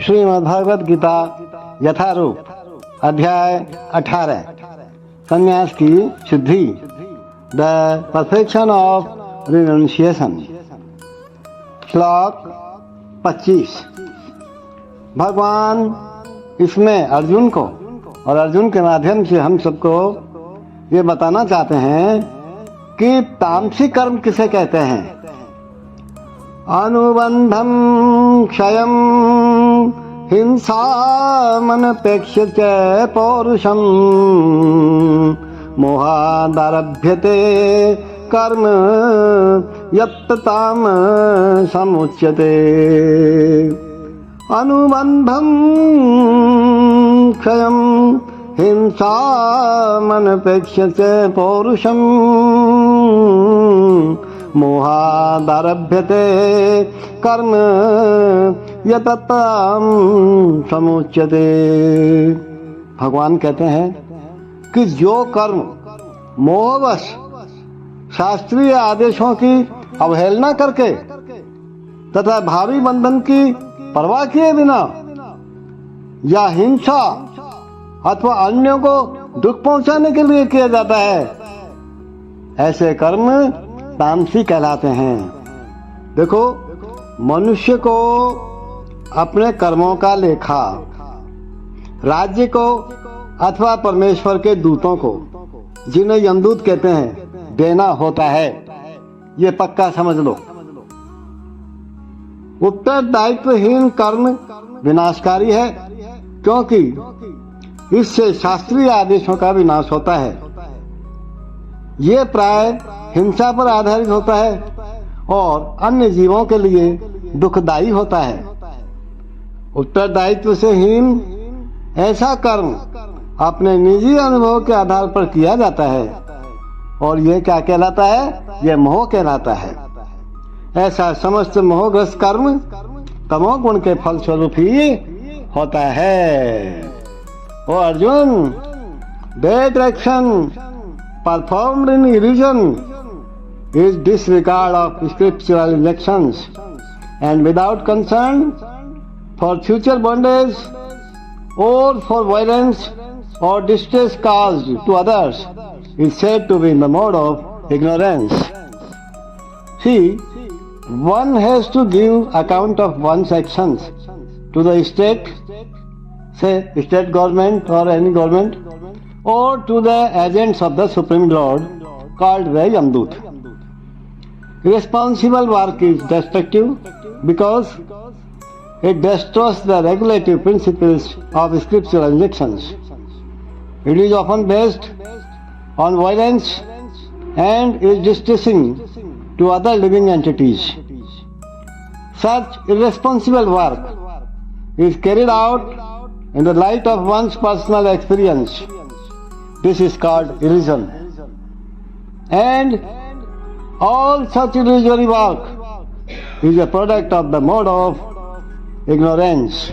श्रीमद्भागवत गीता यथारूप अध्याय 18 संन्यास की शुद्धि द परफेक्शन ऑफ रिनंसिएशन। श्लोक 25। भगवान इसमें अर्जुन को और अर्जुन के माध्यम से हम सबको ये बताना चाहते हैं कि तामसिक कर्म किसे कहते हैं। अनुबंधम क्षयम हिंसामनपेक्ष्य च पौरुषम मोहादारभ्यते कर्म यत्ताम समुच्यते। अनुबंधम क्षयम हिंसामनपेक्ष्य च पौरुषम मोहादारभ्यते कर्म यतताम समुच्यते। भगवान कहते हैं कि जो कर्म मोहवश शास्त्रीय आदेशों की अवहेलना करके तथा भावी बंधन की परवाह किए बिना या हिंसा अथवा अन्यों को दुख पहुंचाने के लिए किया जाता है, ऐसे कर्म तामसी कहलाते हैं। देखो, मनुष्य को अपने कर्मों का लेखा राज्य को अथवा परमेश्वर के दूतों को, जिन्हें यमदूत कहते हैं, देना होता है। ये पक्का समझ लो। उत्तरदायित्वहीन कर्म विनाशकारी है, क्योंकि इससे शास्त्रीय आदेशों का विनाश होता है। ये प्राय हिंसा पर आधारित होता है और अन्य जीवों के लिए दुखदायी होता है। उत्तरदायित्व से हीन ऐसा कर्म अपने निजी अनुभव के आधार पर किया जाता है, और यह क्या कहलाता है? यह मोह कहलाता है। ऐसा समस्त मोहग्रस्त कर्म तमोगुण के फलस्वरूप ही होता है। ओ Arjun, that action performed in illusion is disregard of scriptural injunctions, and without concern for future bondage or for violence or distress caused to others is said to be in the mode of ignorance. See, one has to give account of one's actions to the state, say state government or any government, or to the agents of the Supreme Lord called the Yamdut. Responsible work is destructive because it destroys the regulative principles of scriptural injunctions. It is often based on violence and is distressing to other living entities. Such irresponsible work is carried out in the light of one's personal experience. This is called illusion. And all such illusory work is a product of the mode of ignorance.